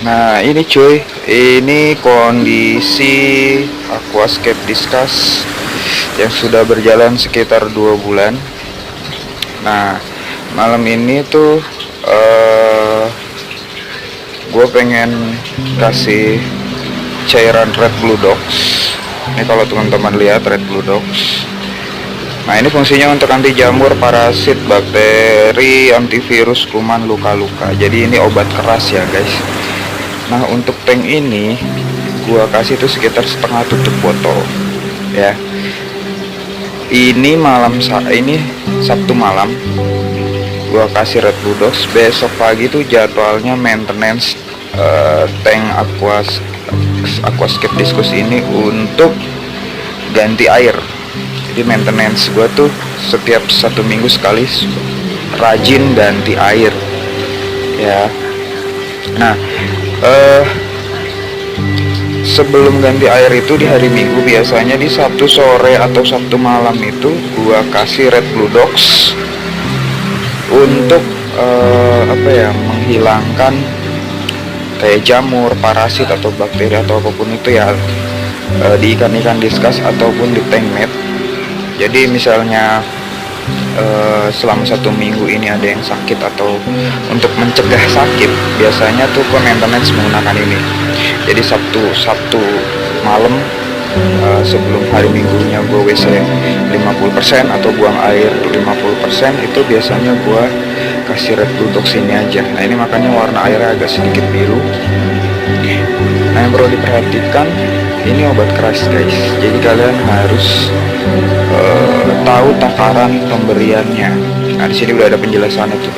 Nah ini cuy, ini kondisi aquascape Discuss yang sudah berjalan sekitar 2 bulan. Nah malam ini tuh gue pengen kasih cairan Red Blue Dogs. Ini kalau teman-teman lihat Red Blue Dogs. Nah ini fungsinya untuk anti jamur, parasit, bakteri, antivirus, kuman, luka-luka. Jadi ini obat keras ya guys. Nah untuk tank ini gua kasih tuh sekitar setengah tutup botol ya. Ini Sabtu malam gua kasih Red Blue Dogs. Besok pagi tuh jadwalnya maintenance tank aquascape Discuss ini untuk ganti air. Jadi maintenance gue tuh setiap 1 minggu sekali rajin ganti air ya. Nah sebelum ganti air itu di hari Minggu, biasanya di Sabtu sore atau Sabtu malam itu gue kasih Red Blue Dogs untuk menghilangkan kayak jamur, parasit atau bakteri atau apapun itu ya, di ikan-ikan diskus ataupun di tank net. Jadi misalnya selama 1 minggu ini ada yang sakit atau untuk mencegah sakit, biasanya tuh maintenance menggunakan ini. Jadi Sabtu malam sebelum hari Minggunya gue WC 50% atau buang air 50%, itu biasanya gue kasih Red Blue Dogs ini aja. Nah ini makanya warna airnya agak sedikit biru. Nah yang perlu diperhatikan, ini obat keras guys, jadi kalian harus tahu takaran pemberiannya. Nah di sini udah ada penjelasannya tuh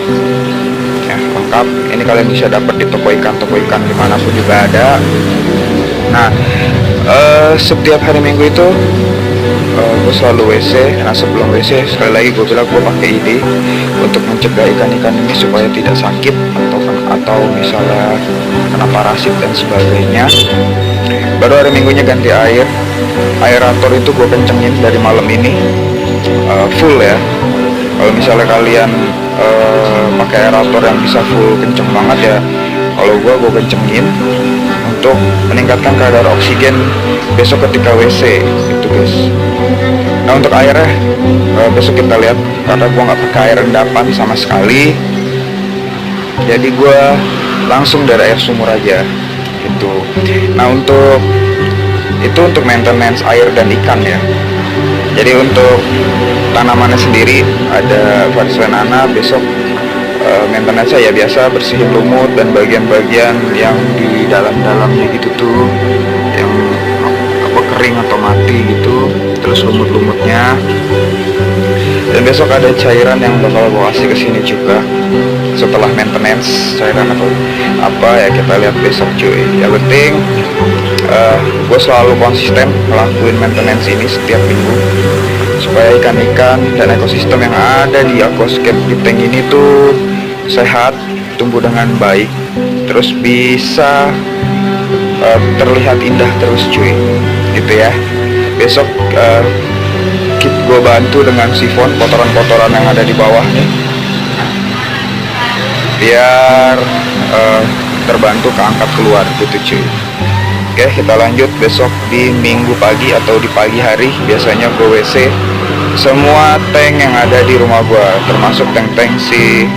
ya, lengkap. Ini kalian bisa dapat di toko ikan dimanapun juga ada. Nah setiap hari Minggu itu gue selalu WC. Nah sebelum WC sekali lagi gue bilang gue pakai ini untuk mencegah ikan-ikan ini supaya tidak sakit atau misalnya kena parasit dan sebagainya. Baru hari Minggunya ganti air. Aerator itu gue kencengin dari malam ini full ya. Kalau misalnya kalian pakai aerator yang bisa full kenceng banget ya, kalau gue kencengin untuk meningkatkan kadar oksigen besok ketika WC itu guys. Nah untuk airnya besok kita lihat, karena gue nggak pakai air rendapan sama sekali, jadi gue langsung dari air sumur aja gitu. Nah untuk maintenance air dan ikan ya. Jadi untuk tanamannya sendiri ada varietas besok maintenance ya biasa bersihin lumut dan bagian-bagian yang di dalam-dalamnya gitu tuh, yang kering atau mati gitu, terus lumut-lumutnya. Dan besok ada cairan yang bakal gue kasih ke sini juga setelah maintenance. Cairan atau apa ya kita lihat besok cuy. Yang penting gue selalu konsisten ngelakuin maintenance ini setiap minggu supaya ikan-ikan dan ekosistem yang ada di aquascape di tank ini tuh sehat, tumbuh dengan baik, terus bisa terlihat indah terus cuy gitu ya. Besok gue bantu dengan sifon kotoran-kotoran yang ada di bawah nih biar terbantu keangkat keluar gitu cuy. Oke kita lanjut besok di Minggu pagi atau di pagi hari. Biasanya gue WC semua tank yang ada di rumah gue, termasuk tank-tank si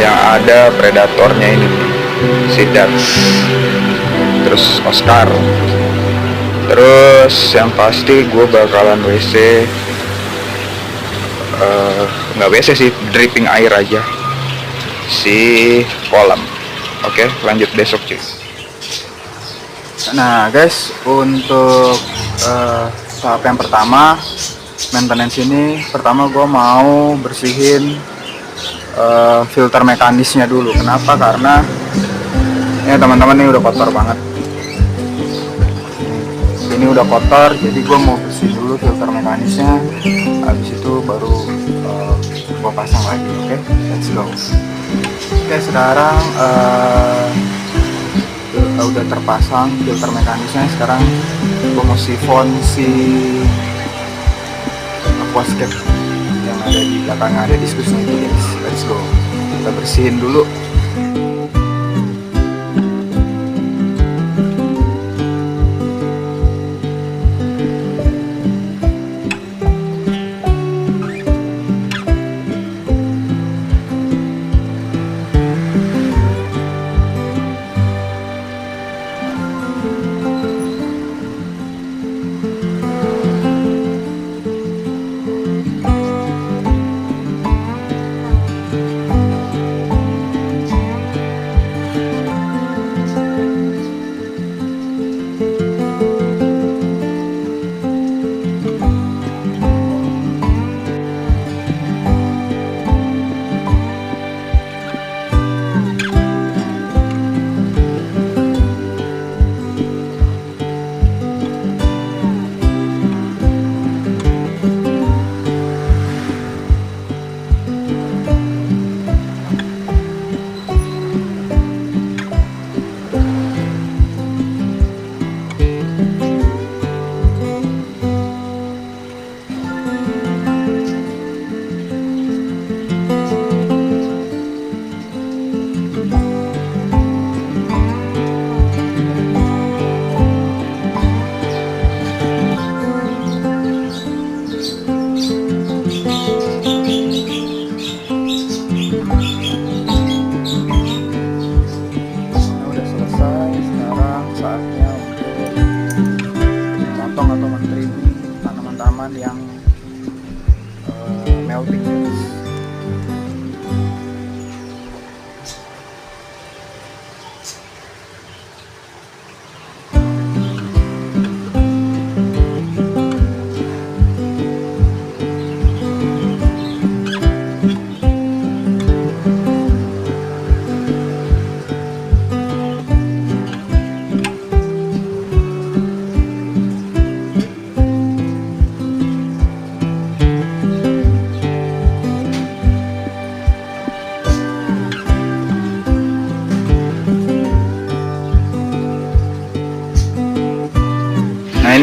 yang ada predatornya ini, si Dats, terus Oscar. Terus yang pasti gue bakalan WC nggak WC sih, dripping air aja si kolam. Oke lanjut besok cuy. Nah guys, untuk tahap yang pertama maintenance ini, pertama gue mau bersihin filter mekanisnya dulu. Kenapa? Karena ya teman-teman ini udah kotor banget. Ini udah kotor, jadi gue mau bersih dulu filter mekanisnya. Habis itu baru gue pasang lagi. Oke, let's go. Oke, sekarang udah terpasang filter mekanisnya. Sekarang gue mau sifon si aquascape yang ada di belakang, ada diskusnya itu guys. Let's go, kita bersihin dulu.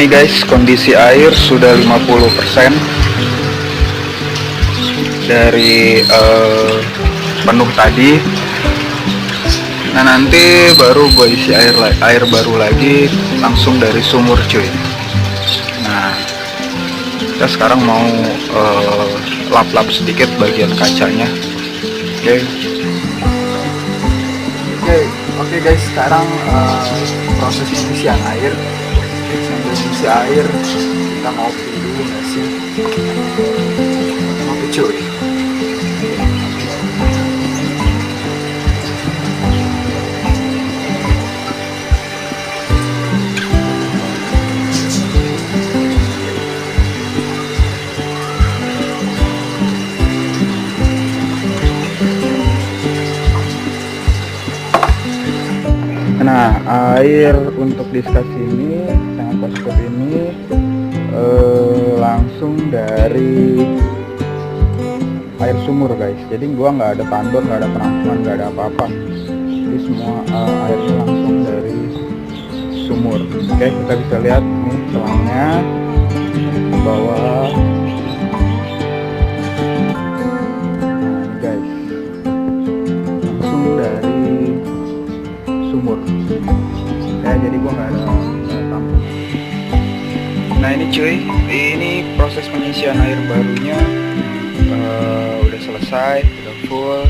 ini guys, kondisi air sudah 50% dari penuh tadi. Nah nanti baru gue isi air baru lagi langsung dari sumur cuy. Nah kita sekarang mau lap-lap sedikit bagian kacanya. Oke guys, sekarang proses pengisian air. Sambil isi air kita ngopi dulu nggak sih? Ngopi cuy. Nah, air untuk diskus ini sangat positif ini langsung dari air sumur guys. Jadi gua nggak ada tandon, nggak ada penampungan, nggak ada apa-apa. Jadi semua airnya langsung dari sumur. Oke, kita bisa lihat nih selangnya di bawah. Ya, jadi gua nggak ada tampung. Nah ini cuy, ini proses pengisian air barunya udah selesai, udah full.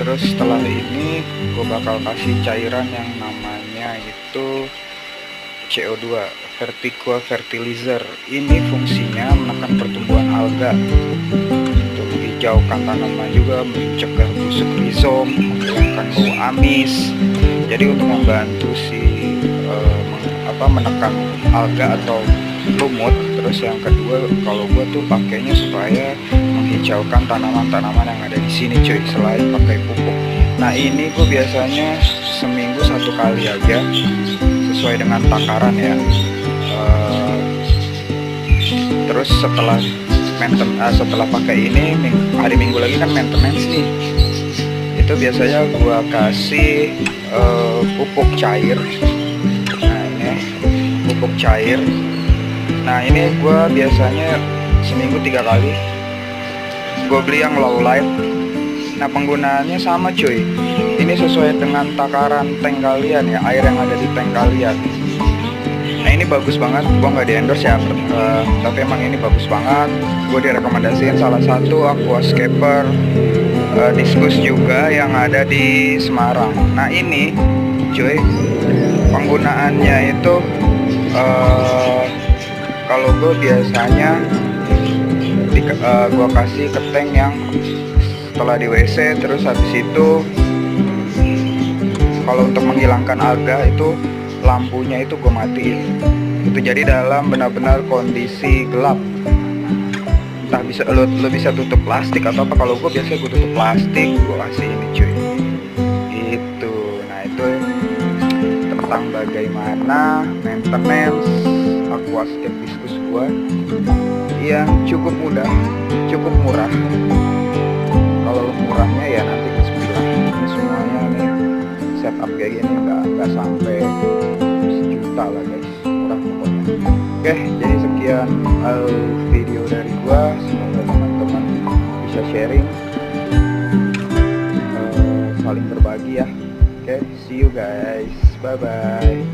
Terus setelah ini gua bakal kasih cairan yang namanya itu CO2, vertical fertilizer. Ini fungsinya menekan pertumbuhan alga, untuk menghijaukan tanaman juga, mencegah busuk rizom, menghilangkan bau amis. Jadi untuk membantu menekan alga atau lumut. Terus yang kedua, kalau gue tuh pakainya supaya menghijaukan tanaman-tanaman yang ada di sini cuy, selain pakai pupuk. Nah ini gue biasanya seminggu 1 kali aja, sesuai dengan takaran ya. Terus setelah pakai ini, hari Minggu lagi kan maintenance nih. Itu biasanya gua kasih pupuk cair. Nah ini pupuk cair. Nah ini gua biasanya seminggu 3 kali. Gua beli yang low light. Nah penggunaannya sama cuy. Ini sesuai dengan takaran tank kalian ya, air yang ada di tank kalian. Nah ini bagus banget, gua nggak di endorse ya, tapi emang ini bagus banget. Gue direkomendasiin salah satu aquascaper diskus juga yang ada di Semarang. Nah ini cuy, penggunaannya itu kalau gue biasanya gue kasih ke tank yang setelah di WC. Terus habis itu kalau untuk menghilangkan alga itu lampunya itu gue matiin. Itu jadi dalam benar-benar kondisi gelap. Entah bisa lo bisa tutup plastik atau apa. Kalau gue biasanya gue tutup plastik, gue kasih ini cuy. Itu. Nah itu tentang bagaimana maintenance aquascape diskus gue yang cukup mudah, cukup murah. Kalau murahnya ya nanti gue bilang. Ini semuanya nih setup kayak gini nggak sampai sejuta lah guys, murah pokoknya. Oke, jadi sekian video dari gua. Semoga teman-teman bisa sharing, saling berbagi ya. Oke, see you guys, bye bye.